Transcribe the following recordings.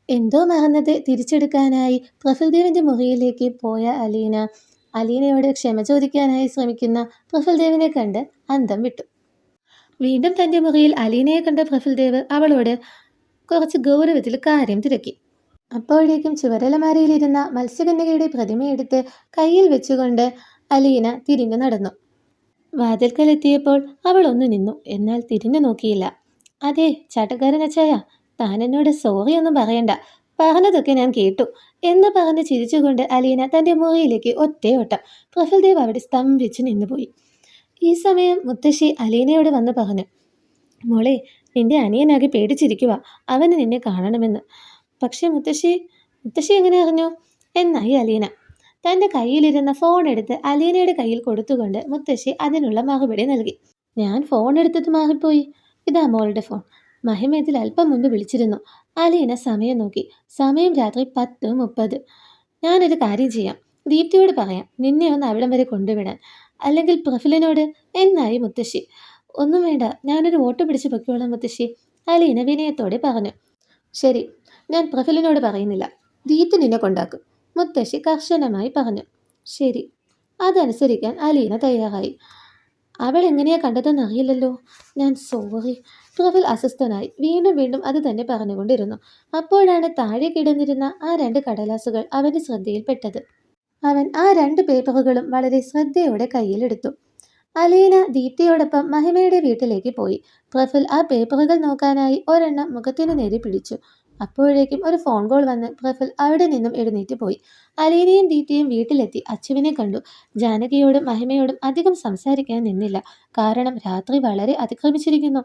എന്തോ മറന്നത് തിരിച്ചെടുക്കാനായി പ്രഫുൽദേവിന്റെ മുറിയിലേക്ക് പോയ അലീനയോട് ക്ഷമ ചോദിക്കാനായി ശ്രമിക്കുന്ന പ്രഫുൽദേവിനെ കണ്ട് അന്തം വിട്ടു. വീണ്ടും തന്റെ മുറിയിൽ അലീനയെ കണ്ട പ്രഫുൽദേവ് അവളോട് കുറച്ച് ഗൗരവത്തിൽ കാര്യം തിരക്കി. അപ്പോഴേക്കും ചുവരലമാരയിലിരുന്ന മത്സ്യകന്യകയുടെ പ്രതിമയെടുത്ത് കയ്യിൽ വെച്ചുകൊണ്ട് അലീന തിരിഞ്ഞു നടന്നു. വാതിൽക്കലെത്തിയപ്പോൾ അവൾ ഒന്ന് നിന്നു. എന്നാൽ തിരിഞ്ഞു നോക്കിയില്ല. അതെ ചാട്ടക്കാരൻ അച്ചായ, താൻ എന്നോട് സോറി ഒന്നും പറയണ്ട, പറഞ്ഞതൊക്കെ ഞാൻ കേട്ടു എന്ന് പറഞ്ഞ് ചിരിച്ചുകൊണ്ട് അലീന തന്റെ മുറിയിലേക്ക് ഒറ്റയോട്ടം. പ്രഫുൽദേവ് അവിടെ സ്തംഭിച്ചു നിന്നുപോയി. ഈ സമയം മുത്തശ്ശി അലീനയോട് വന്ന് പറഞ്ഞു, മോളെ, നിന്റെ അനിയനാകെ പേടിച്ചിരിക്കുക, അവന് നിന്നെ കാണണമെന്ന്. പക്ഷെ മുത്തശ്ശി എങ്ങനെ അറിഞ്ഞു എന്നായി അലീന. തന്റെ കയ്യിലിരുന്ന ഫോൺ എടുത്ത് അലീനയുടെ കയ്യിൽ കൊടുത്തുകൊണ്ട് മുത്തശ്ശി അതിനുള്ള മറുപടി നൽകി. ഞാൻ ഫോൺ എടുത്തത് മാറിപ്പോയി, ഇതാ മോളുടെ ഫോൺ. മഹിമ ഇതിൽ അല്പം മുൻപ് വിളിച്ചിരുന്നു. അലീന സമയം നോക്കി. സമയം രാത്രി 10:30. ഞാനൊരു കാര്യം ചെയ്യാം, ദീപ്തിയോട് പറയാം നിന്നെ ഒന്ന് അവിടം വരെ കൊണ്ടുവിടാൻ, അല്ലെങ്കിൽ പ്രഫുലിനോട് എന്നായി മുത്തശ്ശി. ഒന്നും വേണ്ട, ഞാനൊരു ഓട്ടോ പിടിച്ച് പൊയ്ക്കോളാം മുത്തശ്ശി, അലീന വിനയത്തോടെ പറഞ്ഞു. ശരി, ഞാൻ പ്രഫുലിനോട് പറയുന്നില്ല, ദീപ്തി നിന്നെ കൊണ്ടാക്കും, മുത്തശ്ശി കർശനമായി പറഞ്ഞു. ശരി, അതനുസരിക്കാൻ അലീന തയ്യാറായി. അവൾ എങ്ങനെയാ കണ്ടതെന്ന് അറിയില്ലല്ലോ, ഞാൻ സോറി. പ്രഫുൽ അസ്വസ്ഥനായി വീണ്ടും വീണ്ടും അത് തന്നെ പറഞ്ഞുകൊണ്ടിരുന്നു. അപ്പോഴാണ് താഴെ കിടന്നിരുന്ന ആ 2 കടലാസുകൾ അവൻ്റെ ശ്രദ്ധയിൽപ്പെട്ടത്. അവൻ ആ 2 പേപ്പറുകളും വളരെ ശ്രദ്ധയോടെ കയ്യിലെടുത്തു. അലീന ദീപ്തിയോടൊപ്പം മഹിമയുടെ വീട്ടിലേക്ക് പോയി. പ്രഫുൽ ആ പേപ്പറുകൾ നോക്കാനായി ഒരെണ്ണം മുഖത്തിനു നേരെ പിടിച്ചു. അപ്പോഴേക്കും ഒരു ഫോൺ കോൾ വന്ന് പ്രഫുൽ അവിടെ നിന്നും എഴുന്നേറ്റ് പോയി. അലീനയും ദീപ്തിയും വീട്ടിലെത്തി അച്ചുവിനെ കണ്ടു. ജാനകിയോടും മഹിമയോടും അധികം സംസാരിക്കാൻ നിന്നില്ല. കാരണം രാത്രി വളരെ അതിക്രമിച്ചിരിക്കുന്നു.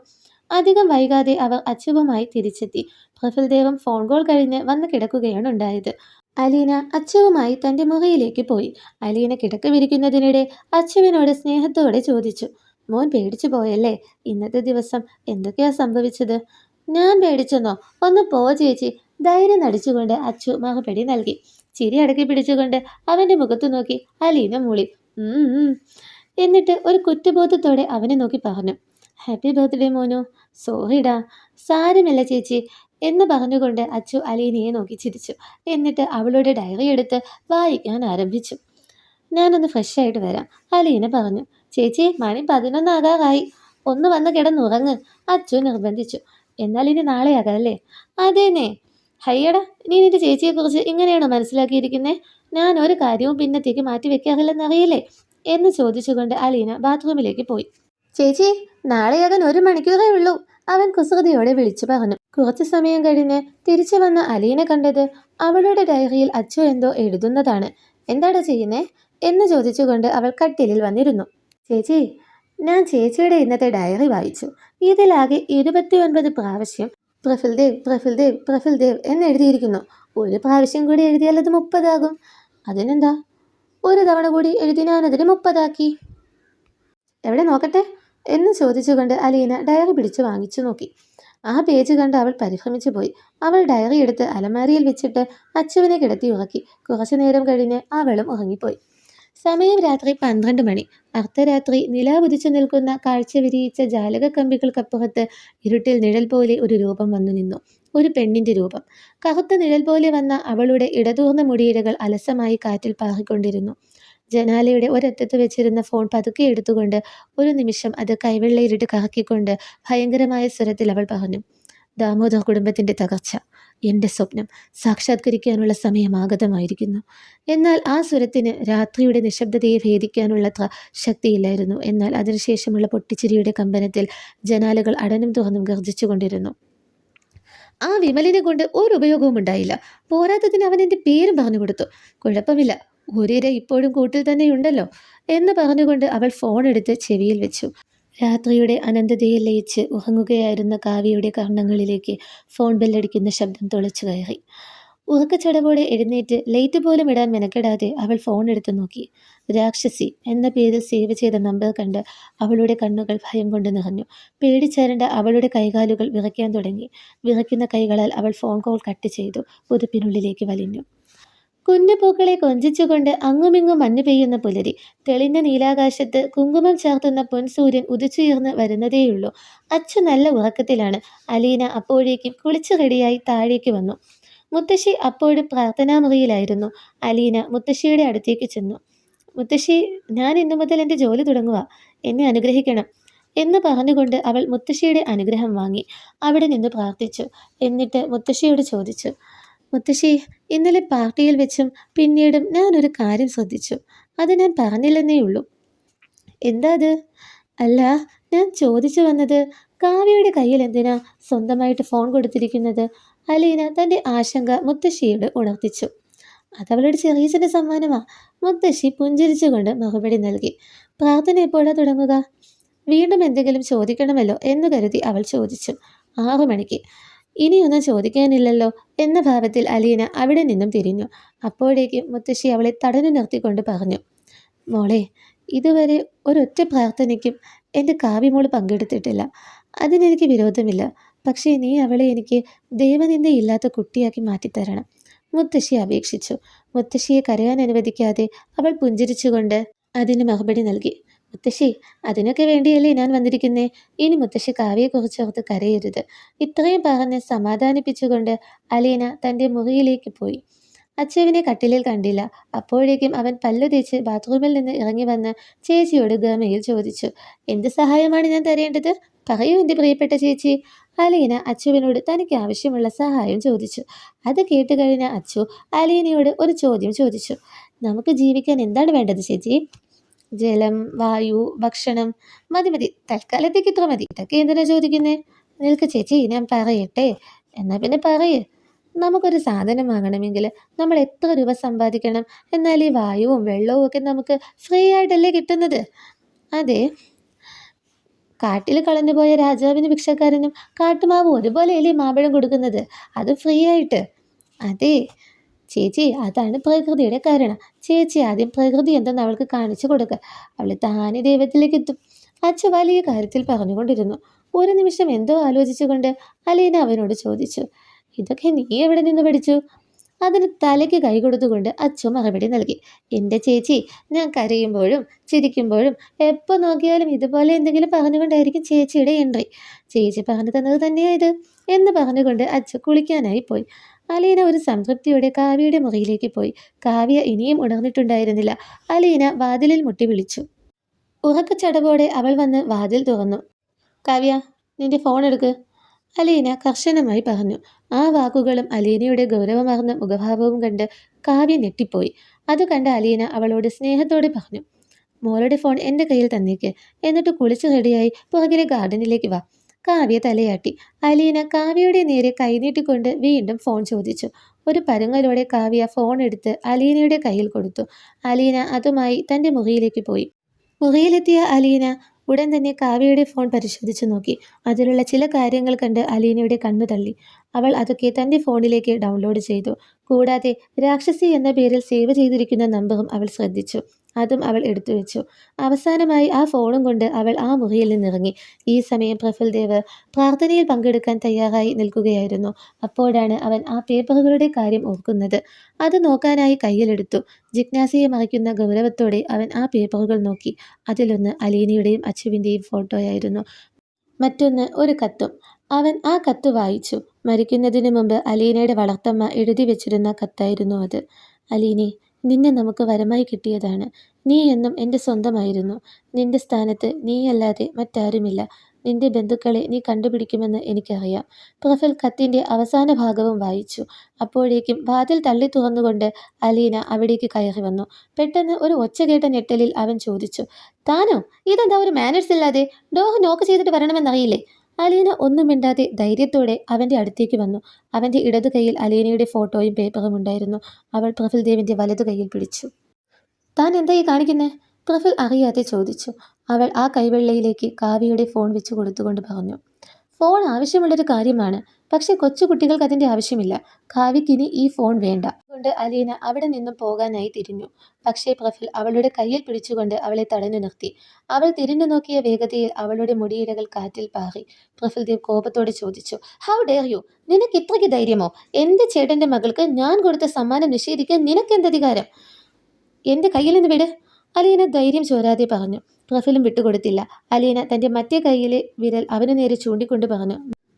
അധികം വൈകാതെ അവർ അച്ചുവുമായി തിരിച്ചെത്തി. പ്രഫുൽദേവും ഫോൺ കോൾ കഴിഞ്ഞ് വന്ന് കിടക്കുകയാണ് ഉണ്ടായത്. അലീന അച്ചുവുമായി തന്റെ മുറിയിലേക്ക് പോയി. അലീന കിടക്ക വിരിക്കുന്നതിനിടെ അച്ചുവിനോട് സ്നേഹത്തോടെ ചോദിച്ചു, മോൻ പേടിച്ചു പോയല്ലേ? ഇന്നത്തെ ദിവസം എന്തൊക്കെയാ സംഭവിച്ചത്? ഞാൻ പേടിച്ചെന്നോ? ഒന്ന് പോ ചേച്ചി, ധൈര്യം നടിച്ചുകൊണ്ട് അച്ചു മറുപടി നൽകി. ചിരി അടക്കി പിടിച്ചുകൊണ്ട് അവന്റെ മുഖത്തു നോക്കി അലീന മൂളി. എന്നിട്ട് ഒരു കുറ്റബോധത്തോടെ അവനെ നോക്കി പറഞ്ഞു, ഹാപ്പി ബർത്ത്ഡേ മോനു. സോറിടാ. സാരമില്ല ചേച്ചി എന്ന് പറഞ്ഞുകൊണ്ട് അച്ചു അലീനയെ നോക്കി ചിരിച്ചു. എന്നിട്ട് അവളുടെ ഡയറി എടുത്ത് വായിക്കാൻ ആരംഭിച്ചു. ഞാനൊന്ന് ഫ്രഷ് ആയിട്ട് വരാം, അലീന പറഞ്ഞു. ചേച്ചി, മണി 11 ആകാറായി, ഒന്ന് വന്ന് കിടന്നുറങ്ങ്, അച്ചു നിർബന്ധിച്ചു. എന്നാൽ ഇനി നാളെയാകാല്ലേ? അതേന്നേ. ഹയ്യടാ, നീ നിന്റെ ചേച്ചിയെക്കുറിച്ച് ഇങ്ങനെയാണോ മനസ്സിലാക്കിയിരിക്കുന്നേ? ഞാൻ ഒരു കാര്യവും പിന്നത്തേക്ക് മാറ്റി വെക്കാറില്ലെന്നറിയില്ലേ എന്ന് ചോദിച്ചുകൊണ്ട് അലീന ബാത്റൂമിലേക്ക് പോയി. ചേച്ചി, നാളെയാകാൻ 1 മണിക്കൂറേ ഉള്ളൂ, അവൻ കുസൃതിയോടെ വിളിച്ചു പറഞ്ഞു. കുറച്ചു സമയം കഴിഞ്ഞ് തിരിച്ചു വന്ന അലീന കണ്ടത് അവളുടെ ഡയറിയിൽ അച്ചു എന്തോ എഴുതുന്നതാണ്. എന്താടാ ചെയ്യുന്നേ എന്ന് ചോദിച്ചുകൊണ്ട് അവൾ കട്ടിലിൽ വന്നിരുന്നു. ചേച്ചി, ഞാൻ ചേച്ചിയുടെ ഇന്നത്തെ ഡയറി വായിച്ചു. ഇതിലാകെ 29 പ്രാവശ്യം പ്രഫുൽദേവ് പ്രഫുൽദേവ് പ്രഫുൽദേവ് എന്നെഴുതിയിരിക്കുന്നു. ഒരു പ്രാവശ്യം കൂടി എഴുതിയാൽ അത് 30 ആകും. അതിനെന്താ, ഒരു തവണ കൂടി എഴുതി ഞാനതിന് 30 ആക്കി. എവിടെ നോക്കട്ടെ എന്ന് ചോദിച്ചുകൊണ്ട് അലീന ഡയറി പിടിച്ച് വാങ്ങിച്ചു നോക്കി. ആ പേജ് കണ്ട് അവൾ പരിഭ്രമിച്ചു പോയി. അവൾ ഡയറി എടുത്ത് അലമാരിയിൽ വെച്ചിട്ട് അച്ചുവിനെ കിടത്തി ഉറക്കി. കുറച്ചു നേരം കഴിഞ്ഞ് അവളും ഉറങ്ങിപ്പോയി. സമയം രാത്രി 12 മണി. അർദ്ധരാത്രി നിലാവുദിച്ചു നിൽക്കുന്ന കാഴ്ച വിരിയിച്ച ജാലകക്കമ്പികൾക്കപ്പുറത്ത് ഇരുട്ടിൽ നിഴൽ പോലെ ഒരു രൂപം വന്നു നിന്നു. ഒരു പെണ്ണിന്റെ രൂപം. കറുത്ത നിഴൽ പോലെ വന്ന അവളുടെ ഇടതൂർന്ന മുടിയിഴകൾ അലസമായി കാറ്റിൽ പാറിക്കൊണ്ടിരുന്നു. ജനാലയുടെ ഒരറ്റത്ത് വെച്ചിരുന്ന ഫോൺ പതുക്കെ എടുത്തുകൊണ്ട് ഒരു നിമിഷം അത് കൈവെള്ളയിലിട്ട് കറക്കിക്കൊണ്ട് ഭയങ്കരമായ സ്വരത്തിൽ അവൾ പറഞ്ഞു, ദാമോദർ കുടുംബത്തിന്റെ തകർച്ച, എൻ്റെ സ്വപ്നം സാക്ഷാത്കരിക്കാനുള്ള സമയം ആഗതമായിരിക്കുന്നു. എന്നാൽ ആ സ്വരത്തിന് രാത്രിയുടെ നിശബ്ദതയെ ഭേദിക്കാനുള്ളത്ര ശക്തിയില്ലായിരുന്നു. എന്നാൽ അതിനുശേഷമുള്ള പൊട്ടിച്ചിരിയുടെ കമ്പനത്തിൽ ജനാലകൾ അടനും തുറന്നും ഗർജിച്ചുകൊണ്ടിരുന്നു. ആ വിമലിനെ കൊണ്ട് ഒരു ഉപയോഗവും ഉണ്ടായില്ല. പോരാത്തതിന് അവൻ എൻ്റെ പേരും പറഞ്ഞു കൊടുത്തു. കുഴപ്പമില്ല, ഒരിര ഇപ്പോഴും കൂട്ടിൽ തന്നെയുണ്ടല്ലോ എന്ന് പറഞ്ഞുകൊണ്ട് അവൾ ഫോൺ എടുത്ത് ചെവിയിൽ വെച്ചു. രാത്രിയുടെ അനന്തതയിൽ ലയിച്ച് ഉറങ്ങുകയായിരുന്ന കാവ്യയുടെ കർണങ്ങളിലേക്ക് ഫോൺ ബെല്ലടിക്കുന്ന ശബ്ദം തുളച്ചു കയറി. ഉറക്കച്ചടവോടെ എഴുന്നേറ്റ് ലൈറ്റ് പോലും ഇടാൻ മെനക്കെടാതെ അവൾ ഫോൺ എടുത്തു നോക്കി. രാക്ഷസി എന്ന പേരിൽ സേവ് ചെയ്ത നമ്പർ കണ്ട് അവളുടെ കണ്ണുകൾ ഭയം കൊണ്ട് നിറഞ്ഞു. പേടിച്ചരണ്ട അവളുടെ കൈകാലുകൾ വിറയ്ക്കാൻ തുടങ്ങി. വിറയ്ക്കുന്ന കൈകളാൽ അവൾ ഫോൺ കോൾ കട്ട് ചെയ്തു പുതുപ്പിനുള്ളിലേക്ക് വലിഞ്ഞു. കുഞ്ഞുപൂക്കളെ കൊഞ്ചിച്ചുകൊണ്ട് അങ്ങുമിങ്ങും മഞ്ഞു പെയ്യുന്ന പുലരി. തെളിഞ്ഞ നീലാകാശത്ത് കുങ്കുമം ചാർത്തുന്ന പൊൻസൂര്യൻ ഉദിച്ചുയർന്ന് വരുന്നതേയുള്ളൂ. അച്ചു നല്ല ഉറക്കത്തിലാണ്. അലീന അപ്പോഴേക്കും കുളിച്ചു റെഡിയായി താഴേക്ക് വന്നു. മുത്തശ്ശി അപ്പോഴും പ്രാർത്ഥനാമുറിയിലായിരുന്നു. അലീന മുത്തശ്ശിയുടെ അടുത്തേക്ക് ചെന്നു. മുത്തശ്ശി, ഞാൻ ഇന്നു മുതൽ എൻ്റെ ജോലി തുടങ്ങുക. എന്നെ അനുഗ്രഹിക്കണം എന്ന് പറഞ്ഞുകൊണ്ട് അവൾ മുത്തശ്ശിയുടെ അനുഗ്രഹം വാങ്ങി അവിടെ നിന്ന് പ്രാർത്ഥിച്ചു. എന്നിട്ട് മുത്തശ്ശിയോട് ചോദിച്ചു, മുത്തശ്ശി, ഇന്നലെ പാർട്ടിയിൽ വെച്ചും പിന്നീടും ഞാനൊരു കാര്യം ശ്രദ്ധിച്ചു. അത് ഞാൻ പറഞ്ഞില്ലെന്നേ ഉള്ളൂ. എന്താ അത്? അല്ല, ഞാൻ ചോദിച്ചു വന്നത്, കാവ്യയുടെ കയ്യിൽ എന്തിനാ സ്വന്തമായിട്ട് ഫോൺ കൊടുത്തിരിക്കുന്നത്? അലീന തൻ്റെ ആശങ്ക മുത്തശ്ശിയോട് ഉണർത്തിച്ചു. അതവളുടെ ചെറിയച്ഛൻ്റെ സമ്മാനമാ. മുത്തശ്ശി പുഞ്ചിരിച്ചുകൊണ്ട് മറുപടി നൽകി. പ്രാർത്ഥന എപ്പോഴാ തുടങ്ങുക? വീണ്ടും എന്തെങ്കിലും ചോദിക്കണമല്ലോ എന്ന് കരുതി അവൾ ചോദിച്ചു. 6 മണിക്ക്. ഇനിയൊന്നും ചോദിക്കാനില്ലല്ലോ എന്ന ഭാവത്തിൽ അലീന അവിടെ നിന്നും തിരിഞ്ഞു. അപ്പോഴേക്കും മുത്തശ്ശി അവളെ തടഞ്ഞു നിർത്തിക്കൊണ്ട് പറഞ്ഞു, മോളെ, ഇതുവരെ ഒരൊറ്റ പ്രാർത്ഥനയ്ക്കും എൻ്റെ കാവ്യമോള് പങ്കെടുത്തിട്ടില്ല. അതിനെനിക്ക് വിരോധമില്ല. പക്ഷേ നീ അവളെ എനിക്ക് ദൈവനിന്ദയില്ലാത്ത കുട്ടിയാക്കി മാറ്റിത്തരണം, മുത്തശ്ശി അപേക്ഷിച്ചു. മുത്തശ്ശിയെ കരയാൻ അനുവദിക്കാതെ അവൾ പുഞ്ചിരിച്ചുകൊണ്ട് അതിന് മറുപടി നൽകി. മുത്തശ്ശി, അതിനൊക്കെ വേണ്ടിയല്ലേ ഞാൻ വന്നിരിക്കുന്നേ. ഇനി മുത്തശ്ശി കാവ്യയെക്കുറിച്ച് ഓർത്ത് കരയരുത്. ഇത്രയും പറഞ്ഞ് സമാധാനിപ്പിച്ചുകൊണ്ട് അലീന തൻ്റെ മുറിയിലേക്ക് പോയി. അച്ചുവിനെ കട്ടിലിൽ കണ്ടില്ല. അപ്പോഴേക്കും അവൻ പല്ലു തേച്ച് ബാത്റൂമിൽ നിന്ന് ഇറങ്ങി വന്ന് ചേച്ചിയോട് ഗമയിൽ ചോദിച്ചു, എന്ത് സഹായമാണ് ഞാൻ തരേണ്ടത്? പറയൂ എൻ്റെ പ്രിയപ്പെട്ട ചേച്ചി. അലീന അച്ചുവിനോട് തനിക്ക് ആവശ്യമുള്ള സഹായം ചോദിച്ചു. അത് കേട്ട് കഴിഞ്ഞ അച്ചു അലീനയോട് ഒരു ചോദ്യം ചോദിച്ചു. നമുക്ക് ജീവിക്കാൻ എന്താണ് വേണ്ടത് ചേച്ചി? ജലം, വായു, ഭക്ഷണം. മതി മതി, തൽക്കാലത്തേക്ക് ഇത്ര മതി. ഇതൊക്കെ എന്തിനാ ചോദിക്കുന്നേ? നിൽക്ക് ചേച്ചി, ഞാൻ പറയട്ടെ. എന്നാ പിന്നെ പറയേ. നമുക്കൊരു സാധനം വാങ്ങണമെങ്കിൽ നമ്മൾ എത്ര രൂപ സമ്പാദിക്കണം? എന്നാൽ ഈ വായുവും വെള്ളവും ഒക്കെ നമുക്ക് ഫ്രീ ആയിട്ടല്ലേ കിട്ടുന്നത്? അതെ, കാട്ടിൽ കളഞ്ഞുപോയ രാജാവിന് ഭിക്ഷക്കാരനും കാട്ടുമാവ് ഒരുപോലെയല്ലേ മാമ്പഴം കൊടുക്കുന്നത്? അത് ഫ്രീ ആയിട്ട്. അതെ ചേച്ചി, അതാണ് പ്രകൃതിയുടെ കാരണം. ചേച്ചി ആദ്യം പ്രകൃതി എന്തെന്ന് അവൾക്ക് കാണിച്ചു കൊടുക്കുക. അവൾ താനെ ദൈവത്തിലേക്ക് എത്തും. അച്ഛൻ വലിയ കാര്യത്തിൽ പറഞ്ഞുകൊണ്ടിരുന്നു. ഒരു നിമിഷം എന്തോ ആലോചിച്ചുകൊണ്ട് അലീന അവനോട് ചോദിച്ചു, ഇതൊക്കെ നീ എവിടെ നിന്ന് പഠിച്ചു? അതിന് തലയ്ക്ക് കൈ കൊടുത്തുകൊണ്ട് അച്ചു മറുപടി നൽകി. എൻ്റെ ചേച്ചി, ഞാൻ കരയുമ്പോഴും ചിരിക്കുമ്പോഴും എപ്പോൾ നോക്കിയാലും ഇതുപോലെ എന്തെങ്കിലും പറഞ്ഞുകൊണ്ടായിരിക്കും ചേച്ചിയുടെ എൻട്രി. ചേച്ചി പറഞ്ഞു തന്നത് തന്നെയായത് എന്ന് പറഞ്ഞുകൊണ്ട് അച്ചു കുളിക്കാനായി പോയി. അലീന ഒരു സംതൃപ്തിയോടെ കാവ്യയുടെ മുറിയിലേക്ക് പോയി. കാവ്യ ഇനിയും ഉണർന്നിട്ടുണ്ടായിരുന്നില്ല. അലീന വാതിലിൽ മുട്ടി വിളിച്ചു. ഉറക്കച്ചടവോടെ അവൾ വന്ന് വാതിൽ തുറന്നു. കാവ്യ, നിന്റെ ഫോൺ എടുക്ക്, അലീന കർശനമായി പറഞ്ഞു. ആ വാക്കുകളും അലീനയുടെ ഗൗരവമാർന്ന മുഖഭാവവും കണ്ട് കാവ്യ ഞെട്ടിപ്പോയി. അത് കണ്ട അലീന അവളോട് സ്നേഹത്തോടെ പറഞ്ഞു, മോളുടെ ഫോൺ എൻ്റെ കയ്യിൽ തന്നേക്ക്. എന്നിട്ട് കുളിച്ച് റെഡിയായി പുറകിലെ ഗാർഡനിലേക്ക് വാ. കാവ്യ തലയാട്ടി. അലീന കാവ്യയുടെ നേരെ കൈനീട്ടിക്കൊണ്ട് വീണ്ടും ഫോൺ ചോദിച്ചു. ഒരു പരുങ്ങലോടെ കാവ്യ ഫോൺ എടുത്ത് അലീനയുടെ കയ്യിൽ കൊടുത്തു. അലീന അതുമായി തൻ്റെ മുറിയിലേക്ക് പോയി. മുറിയിലെത്തിയ അലീന ഉടൻ തന്നെ കാവ്യയുടെ ഫോൺ പരിശോധിച്ചു നോക്കി. അതിലുള്ള ചില കാര്യങ്ങൾ കണ്ട് അലീനയുടെ കണ്ണു തള്ളി. അവൾ അതൊക്കെ തൻ്റെ ഫോണിലേക്ക് ഡൗൺലോഡ് ചെയ്തു. കൂടാതെ രാക്ഷസി എന്ന പേരിൽ സേവ് ചെയ്തിരിക്കുന്ന നമ്പറും അവൾ ശ്രദ്ധിച്ചു. അതും അവൾ എടുത്തു വെച്ചു. അവസാനമായി ആ ഫോണും കൊണ്ട് അവൾ ആ മുറിയിൽ നിന്നിറങ്ങി. ഈ സമയം പ്രഫുൽദേവ് പ്രാർത്ഥനയിൽ പങ്കെടുക്കാൻ തയ്യാറായി നിൽക്കുകയായിരുന്നു. അപ്പോഴാണ് അവൻ ആ പേപ്പറുകളുടെ കാര്യം ഓർക്കുന്നത്. അത് നോക്കാനായി കയ്യിലെടുത്തു. ജിജ്ഞാസയെ മറിക്കുന്ന ഗൗരവത്തോടെ അവൻ ആ പേപ്പറുകൾ നോക്കി. അതിലൊന്ന് അലീനയുടെയും അച്ചുവിൻ്റെയും ഫോട്ടോയായിരുന്നു. മറ്റൊന്ന് ഒരു കത്തും. അവൻ ആ കത്ത് വായിച്ചു. മരിക്കുന്നതിന് മുമ്പ് അലീനയുടെ വളർത്തമ്മ എഴുതി വെച്ചിരുന്ന കത്തായിരുന്നു അത്. അലീനെ, നിന്നെ നമുക്ക് വരമായി കിട്ടിയതാണ്. നീ എന്നും എൻ്റെ സ്വന്തമായിരുന്നു. നിന്റെ സ്ഥാനത്ത് നീയല്ലാതെ മറ്റാരുമില്ല. നിന്റെ ബന്ധുക്കളെ നീ കണ്ടുപിടിക്കുമെന്ന് എനിക്കറിയാം. പ്രഫുൽ കത്തിൻ്റെ അവസാന ഭാഗവും വായിച്ചു. അപ്പോഴേക്കും വാതിൽ തള്ളി തുറന്നുകൊണ്ട് അലീന അവിടേക്ക് കയറി വന്നു. പെട്ടെന്ന് ഒരു ഒച്ച കേട്ട ഞെട്ടലിൽ അവൻ ചോദിച്ചു, താനോ? ഇതെന്താ ഒരു മാനേഴ്സ് ഇല്ലാതെ? ഡോർ നോക്ക് ചെയ്തിട്ട് വരണമെന്നറിയില്ലേ? അലീന ഒന്നും മിണ്ടാതെ ധൈര്യത്തോടെ അവൻ്റെ അടുത്തേക്ക് വന്നു. അവൻ്റെ ഇടതു കൈയിൽ അലീനയുടെ ഫോട്ടോയും പേപ്പറും ഉണ്ടായിരുന്നു. അവൾ പ്രഫുൽദേവിൻ്റെ വലതു കൈയിൽ പിടിച്ചു. താൻ എന്താ ഈ കാണിക്കുന്നേ? പ്രഫുൽ അറിയാതെ ചോദിച്ചു. അവൾ ആ കൈവെള്ളയിലേക്ക് കാവ്യയുടെ ഫോൺ വെച്ച് കൊടുത്തുകൊണ്ട് പറഞ്ഞു, ഫോൺ ആവശ്യമുള്ളൊരു കാര്യമാണ്. പക്ഷെ കൊച്ചുകുട്ടികൾക്ക് അതിൻ്റെ ആവശ്യമില്ല. കാവ്യക്കിനി ഈ ഫോൺ വേണ്ട. അതുകൊണ്ട് അലീന അവിടെ നിന്നും പോകാനായി തിരിഞ്ഞു. പക്ഷേ പ്രഫുൽ അവളുടെ കയ്യിൽ പിടിച്ചുകൊണ്ട് അവളെ തടഞ്ഞു നിർത്തി. അവൾ തിരിഞ്ഞു നോക്കിയ വേഗതയിൽ അവളുടെ മുടിയിഴകൾ കാറ്റിൽ പാറി. പ്രഫുൽദേവ് കോപത്തോടെ ചോദിച്ചു, ഹൗ ഡെയർ യു? നിനക്ക് ഇത്രയ്ക്ക് ധൈര്യമോ? എൻ്റെ ചേട്ടൻ്റെ മകൾക്ക് ഞാൻ കൊടുത്ത സമ്മാനം നിഷേധിക്കാൻ നിനക്കെന്തധികാരം? എൻ്റെ കയ്യിൽ നിന്ന് വിട്, അലീന ധൈര്യം ചോരാതെ പറഞ്ഞു. പ്രഫുലും വിട്ടുകൊടുത്തില്ല. അലീന തൻ്റെ മറ്റേ കൈയിലെ വിരൽ അവനു നേരെ ചൂണ്ടിക്കൊണ്ട് പറഞ്ഞു,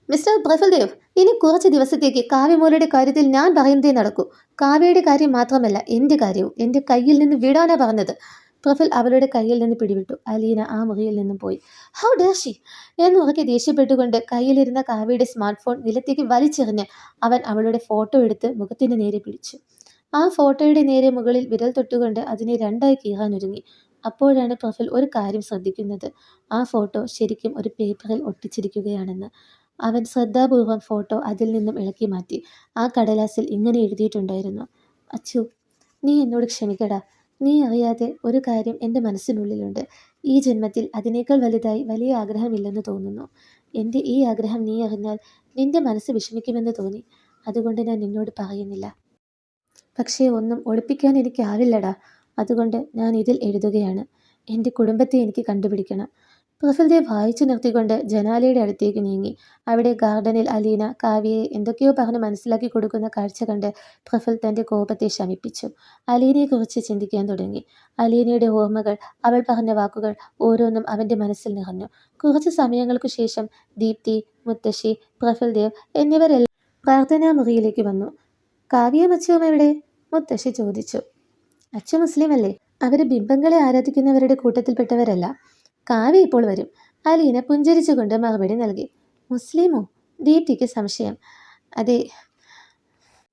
മിസ്റ്റർ പ്രഫുൽദേവ്, ഇനി കുറച്ച് ദിവസത്തേക്ക് കാവ്യമോളുടെ കാര്യത്തിൽ ഞാൻ പറയുന്നതേ നടക്കൂ. കാവ്യയുടെ കാര്യം മാത്രമല്ല, എൻ്റെ കാര്യവും എൻ്റെ കയ്യിൽ നിന്ന് വിടാനാ പറഞ്ഞത്. പ്രഫുൽ അവളുടെ കയ്യിൽ നിന്ന് പിടിവിട്ടു. അലീന ആ മുറിയിൽ നിന്നും പോയി. ഹൗ ഡെയർ ഷീ എന്ന് ഉറക്കെ ദേഷ്യപ്പെട്ടുകൊണ്ട് കയ്യിലിരുന്ന കാവ്യയുടെ സ്മാർട്ട് ഫോൺ നിലത്തേക്ക് വലിച്ചെറിഞ്ഞ് അവൻ അവളുടെ ഫോട്ടോ എടുത്ത് മുഖത്തിന് നേരെ പിടിച്ചു. ആ ഫോട്ടോയുടെ നേരെ മുകളിൽ വിരൽ തൊട്ടുകൊണ്ട് അതിനെ രണ്ടായി കീറാനൊരുങ്ങി. അപ്പോഴാണ് പ്രഫുൽ ഒരു കാര്യം ശ്രദ്ധിക്കുന്നത്. ആ ഫോട്ടോ ശരിക്കും ഒരു പേപ്പറിൽ ഒട്ടിച്ചിരിക്കുകയാണെന്ന്. അവൻ ശ്രദ്ധാപൂർവം ഫോട്ടോ അതിൽ നിന്നും ഇളക്കി മാറ്റി. ആ കടലാസിൽ ഇങ്ങനെ എഴുതിയിട്ടുണ്ടായിരുന്നു: അച്ചു, നീ എന്നോട് ക്ഷമിക്കടാ. നീ അറിയാതെ ഒരു കാര്യം എൻ്റെ മനസ്സിനുള്ളിലുണ്ട്. ഈ ജന്മത്തിൽ അതിനേക്കാൾ വലുതായി വലിയ ആഗ്രഹമില്ലെന്ന് തോന്നുന്നു. എൻ്റെ ഈ ആഗ്രഹം നീ അറിഞ്ഞാൽ നിന്റെ മനസ്സ് വിഷമിക്കുമെന്ന് തോന്നി. അതുകൊണ്ട് ഞാൻ നിന്നോട് പറയുന്നില്ല. പക്ഷേ ഒന്നും ഒളിപ്പിക്കാൻ എനിക്കാവില്ലടാ. അതുകൊണ്ട് ഞാൻ ഇതിൽ എഴുതുകയാണ്. എൻ്റെ കുടുംബത്തെ എനിക്ക് കണ്ടുപിടിക്കണം. പ്രഫുൽദേവ് വായിച്ചു നിർത്തിക്കൊണ്ട് ജനാലയുടെ അടുത്തേക്ക് നീങ്ങി. അവിടെ ഗാർഡനിൽ അലീന കാവ്യയെ എന്തൊക്കെയോ പറഞ്ഞ് മനസ്സിലാക്കി കൊടുക്കുന്ന കാഴ്ച കണ്ട് പ്രഫുൽ തൻ്റെ കോപത്തെ ശമിപ്പിച്ചു. അലീനയെക്കുറിച്ച് ചിന്തിക്കാൻ തുടങ്ങി. അലീനയുടെ ഓർമ്മകൾ, അവൾ പറഞ്ഞ വാക്കുകൾ ഓരോന്നും അവൻ്റെ മനസ്സിൽ നിറഞ്ഞു. കുറച്ച് സമയങ്ങൾക്കു ശേഷം ദീപ്തി, മുത്തശ്ശി, പ്രഫുൽദേവ് എന്നിവരെല്ലാം പ്രാർത്ഥനാ മുറിയിലേക്ക് വന്നു. കാവ്യയും അച്ചുവും എവിടെ? മുത്തശ്ശി ചോദിച്ചു. അച്ചു മുസ്ലിം അല്ലേ? അവർ ബിംബങ്ങളെ ആരാധിക്കുന്നവരുടെ കൂട്ടത്തിൽപ്പെട്ടവരല്ല. കാവ്യ ഇപ്പോൾ വരും. അലീന പുഞ്ചിരിച്ചുകൊണ്ട് മറുപടി നൽകി. മുസ്ലിമോ? ദീപ്തിക്ക് സംശയം. അതെ,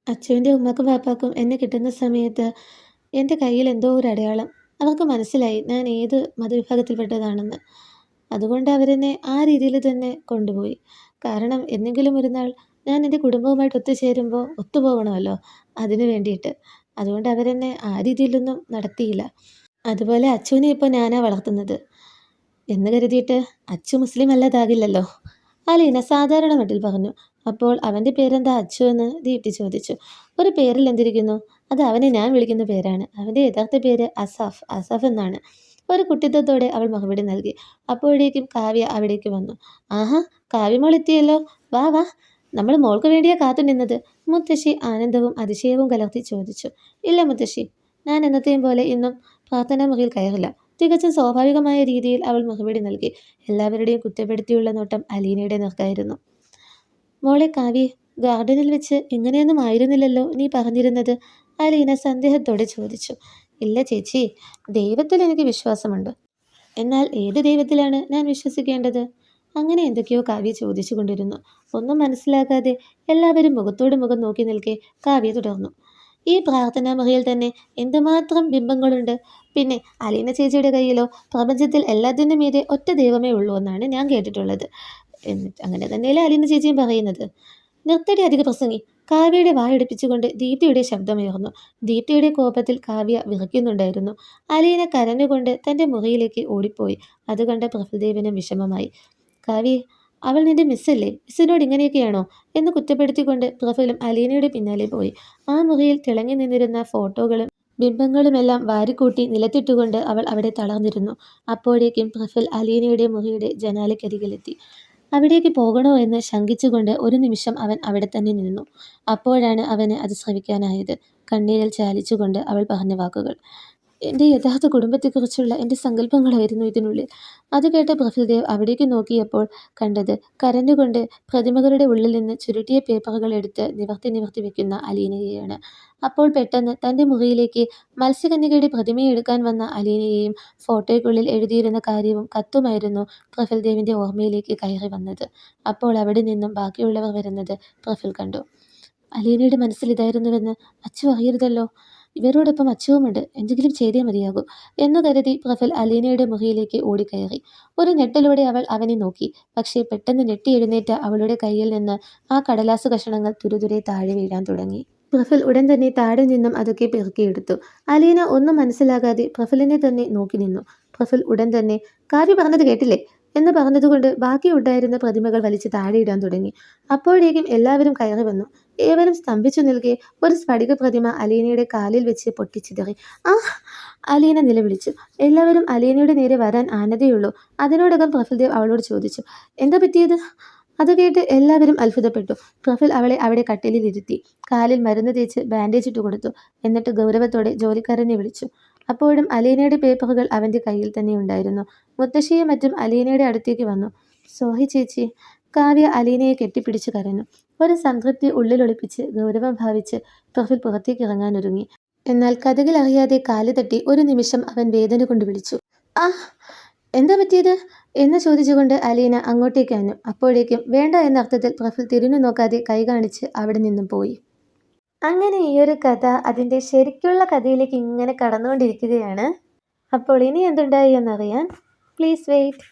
അച്ചുവിൻ്റെ ഉമ്മക്കും പാപ്പാക്കും എന്നെ കിട്ടുന്ന സമയത്ത് എൻ്റെ കയ്യിൽ എന്തോ ഒരു അടയാളം. അവർക്ക് മനസ്സിലായി ഞാൻ ഏത് മതവിഭാഗത്തിൽപ്പെട്ടതാണെന്ന്. അതുകൊണ്ട് അവരെന്നെ ആ രീതിയിൽ തന്നെ കൊണ്ടുപോയി. കാരണം എന്തെങ്കിലും ഒരു നാൾ ഞാൻ എൻ്റെ കുടുംബവുമായിട്ട് ഒത്തുചേരുമ്പോൾ ഒത്തുപോകണമല്ലോ, അതിനു വേണ്ടിയിട്ട്. അതുകൊണ്ട് അവരെന്നെ ആ രീതിയിലൊന്നും നടത്തിയില്ല. അതുപോലെ അച്ചുവിനെ ഇപ്പോൾ ഞാനാ വളർത്തുന്നത് എന്ന് കരുതിയിട്ട് അച്ചു മുസ്ലിം അല്ലാതാകില്ലല്ലോ, അലീന സാധാരണ മട്ടിൽ പറഞ്ഞു. അപ്പോൾ അവൻ്റെ പേരെന്താ അച്ചു എന്ന് ദീപ്തി ചോദിച്ചു. ഒരു പേരിൽ എന്തിരിക്കുന്നു? അത് അവനെ ഞാൻ വിളിക്കുന്ന പേരാണ്. അവൻ്റെ യഥാർത്ഥ പേര് അസാഫ് എന്നാണ്. ഒരു കുട്ടിത്തത്തോടെ അവൾ മറുപടി നൽകി. അപ്പോഴേക്കും കാവ്യ അവിടേക്ക് വന്നു. ആഹാ, കാവ്യമോൾ എത്തിയല്ലോ. വാ വാ, നമ്മൾ മോൾക്ക് വേണ്ടിയാ കാത്തു നിന്നത്. മുത്തശ്ശി ആനന്ദവും അതിശയവും കലർത്തി ചോദിച്ചു. ഇല്ല മുത്തശ്ശി, ഞാൻ എന്നത്തെയും പോലെ ഇന്നും പ്രാർത്ഥനാ മുറിയിൽ കയറില്ല. തികച്ചും സ്വാഭാവികമായ രീതിയിൽ അവൾ മറുപടി നൽകി. എല്ലാവരുടെയും കുറ്റപ്പെടുത്തിയുള്ള നോട്ടം അലീനയുടെ നേർക്കായിരുന്നു. മോളെ കാവ്യ, ഗാർഡനിൽ വെച്ച് ഇങ്ങനെയൊന്നും ആയിരുന്നില്ലല്ലോ നീ പറഞ്ഞിരുന്നത്? അലീന സന്ദേഹത്തോടെ ചോദിച്ചു. ഇല്ല ചേച്ചി, ദൈവത്തിൽ എനിക്ക് വിശ്വാസമുണ്ട്. എന്നാൽ ഏത് ദൈവത്തിലാണ് ഞാൻ വിശ്വസിക്കേണ്ടത്? അങ്ങനെ എന്തൊക്കെയോ കാവ്യ ചോദിച്ചു കൊണ്ടിരുന്നു. ഒന്നും മനസ്സിലാക്കാതെ എല്ലാവരും മുഖത്തോട് മുഖം നോക്കി നിൽക്കെ കാവ്യ തുടർന്നു. ഈ പ്രാർത്ഥനാ മുറിയിൽ തന്നെ എന്തുമാത്രം ബിംബങ്ങളുണ്ട്. പിന്നെ അലീന ചേച്ചിയുടെ കയ്യിലോ പ്രപഞ്ചത്തിൽ എല്ലാത്തിനും മീതെ ഒറ്റ ദൈവമേ ഉള്ളൂ എന്നാണ് ഞാൻ കേട്ടിട്ടുള്ളത്. എന്നിട്ട് അങ്ങനെ തന്നെയല്ലേ അലീന ചേച്ചിയും പറയുന്നത്? നിർത്തടി അധിക പ്രസംഗി. കാവ്യയുടെ വായടുപ്പിച്ചുകൊണ്ട് ദീപ്തിയുടെ ശബ്ദമുയർന്നു. ദീപ്തിയുടെ കോപത്തിൽ കാവ്യ വിറയ്ക്കുന്നുണ്ടായിരുന്നു. അലീന കരഞ്ഞുകൊണ്ട് തൻ്റെ മുറിയിലേക്ക് ഓടിപ്പോയി. അത് കണ്ട പ്രഫുൽദേവിന് വിഷമമായി. കാവ്യ, അവൾ നിന്റെ മിസ്സല്ലേ? മിസ്സിനോട് ഇങ്ങനെയൊക്കെയാണോ എന്ന് കുറ്റപ്പെടുത്തിക്കൊണ്ട് പ്രഫുലും അലീനയുടെ പിന്നാലെ പോയി. ആ മുറിയിൽ തിളങ്ങി നിന്നിരുന്ന ഫോട്ടോകളും ബിംബങ്ങളുമെല്ലാം വാരിക്കൂട്ടി നിലത്തിട്ടുകൊണ്ട് അവൾ അവിടെ തളർന്നിരുന്നു. അപ്പോഴേക്കും പ്രഫുൽ അലീനയുടെ മുറിയുടെ ജനാലയ്ക്കരികിലെത്തി. അവിടേക്ക് പോകണോ എന്ന് ശങ്കിച്ചുകൊണ്ട് ഒരു നിമിഷം അവൻ അവിടെ തന്നെ നിന്നു. അപ്പോഴാണ് അവന് അത് ശ്രവിക്കാനായത്. കണ്ണീരിൽ ചാലിച്ചുകൊണ്ട് അവൾ പറഞ്ഞ വാക്കുകൾ. എൻ്റെ യഥാർത്ഥ കുടുംബത്തെക്കുറിച്ചുള്ള എൻ്റെ സങ്കല്പങ്ങളായിരുന്നു ഇതിനുള്ളിൽ. അത് കേട്ട പ്രഫുൽദേവ് അവിടേക്ക് നോക്കിയപ്പോൾ കണ്ടത് കരഞ്ഞുകൊണ്ട് പ്രതിമകളുടെ ഉള്ളിൽ നിന്ന് ചുരുട്ടിയ പേപ്പറുകൾ എടുത്ത് നിവർത്തി നിവർത്തി വെക്കുന്ന അലീനയെയാണ്. അപ്പോൾ പെട്ടെന്ന് തൻ്റെ മുറിയിലേക്ക് മത്സ്യകന്യകയുടെ പ്രതിമയെ എടുക്കാൻ വന്ന അലീനയെയും ഫോട്ടോയ്ക്കുള്ളിൽ എഴുതിയിരുന്ന കാര്യവും കത്തുമായിരുന്നു പ്രഫുൽദേവിൻ്റെ ഓർമ്മയിലേക്ക് കയറി വന്നത്. അപ്പോൾ അവിടെ നിന്നും ബാക്കിയുള്ളവർ വരുന്നത് പ്രഫുൽ കണ്ടു. അലീനയുടെ മനസ്സിൽ ഇതായിരുന്നുവെന്ന് അച്ചു അറിയരുതല്ലോ. ഇവരോടൊപ്പം അച്ചുവുമുണ്ട്. എന്തെങ്കിലും ചെയ്തേ മതിയാകൂ എന്നു കരുതി പ്രഫുൽ അലീനയുടെ മുറിയിലേക്ക് ഓടിക്കയറി. ഒരു ഞെട്ടലോടെ അവൾ അവനെ നോക്കി. പക്ഷേ പെട്ടെന്ന് ഞെട്ടി എഴുന്നേറ്റ അവളുടെ കയ്യിൽ നിന്ന് ആ കടലാസ് കഷണങ്ങൾ തുരുതുരെ താഴെ വീഴാൻ തുടങ്ങി. പ്രഫുൽ ഉടൻ തന്നെ താഴെ നിന്നും അതൊക്കെ പെറുക്കിയെടുത്തു. അലീന ഒന്നും മനസ്സിലാകാതെ പ്രഫുലിനെ തന്നെ നോക്കി നിന്നു. പ്രഫുൽ ഉടൻ തന്നെ കാവ്യ പറഞ്ഞത് കേട്ടില്ലേ എന്ന് പറഞ്ഞതുകൊണ്ട് ബാക്കി ഉണ്ടായിരുന്ന പ്രതിമകൾ വലിച്ച് താഴെയിടാൻ തുടങ്ങി. അപ്പോഴേക്കും എല്ലാവരും കയറി വന്നു. ഏവരും സ്തംഭിച്ചു നിൽക്കെ ഒരു സ്ഫടിക പ്രതിമ അലീനയുടെ കാലിൽ വെച്ച് പൊട്ടിച്ചിതറി. ആ, അലീന നിലവിളിച്ചു. എല്ലാവരും അലീനയുടെ നേരെ വരാൻ ആനതയുള്ളൂ. അതിനോടകം പ്രഫുൽദേവ് അവളോട് ചോദിച്ചു, എന്താ പറ്റിയത്? അത് കേട്ട് എല്ലാവരും അത്ഭുതപ്പെട്ടു. പ്രഫുൽ അവളെ അവിടെ കട്ടിലിൽ ഇരുത്തി. കാലിൽ മരുന്ന് തേച്ച് ബാൻഡേജ് ഇട്ട് കൊടുത്തു. എന്നിട്ട് ഗൗരവത്തോടെ ജോലിക്കാരനെ വിളിച്ചു. അപ്പോഴും അലീനയുടെ പേപ്പറുകൾ അവൻ്റെ കയ്യിൽ തന്നെ ഉണ്ടായിരുന്നു. മുത്തശ്ശിയും മറ്റും അലീനയുടെ അടുത്തേക്ക് വന്നു. സോറി ചേച്ചി, കാവ്യ അലീനയെ കെട്ടിപ്പിടിച്ച് കരഞ്ഞു. ഒരു സംതൃപ്തി ഉള്ളിലൊളിപ്പിച്ച് ഗൗരവം ഭാവിച്ച് പ്രഫുൽ പുറത്തേക്ക് ഇറങ്ങാനൊരുങ്ങി. എന്നാൽ കഥകിൽ അറിയാതെ കാല് തട്ടി ഒരു നിമിഷം അവൻ വേദന കൊണ്ട് വിളിച്ചു. ആ, എന്താ പറ്റിയത് എന്ന് ചോദിച്ചുകൊണ്ട് അലീന അങ്ങോട്ടേക്ക് ആഞ്ഞു. അപ്പോഴേക്കും വേണ്ട എന്ന അർത്ഥത്തിൽ പ്രഫുൽ തിരിഞ്ഞു നോക്കാതെ കൈ കാണിച്ച് അവിടെ നിന്നും പോയി. അങ്ങനെ ഈയൊരു കഥ അതിൻ്റെ ശരിക്കുള്ള കഥയിലേക്ക് ഇങ്ങനെ കടന്നുകൊണ്ടിരിക്കുകയാണ്. അപ്പോൾ ഇനി എന്തുണ്ടായി എന്നറിയാൻ പ്ലീസ് വെയിറ്റ്.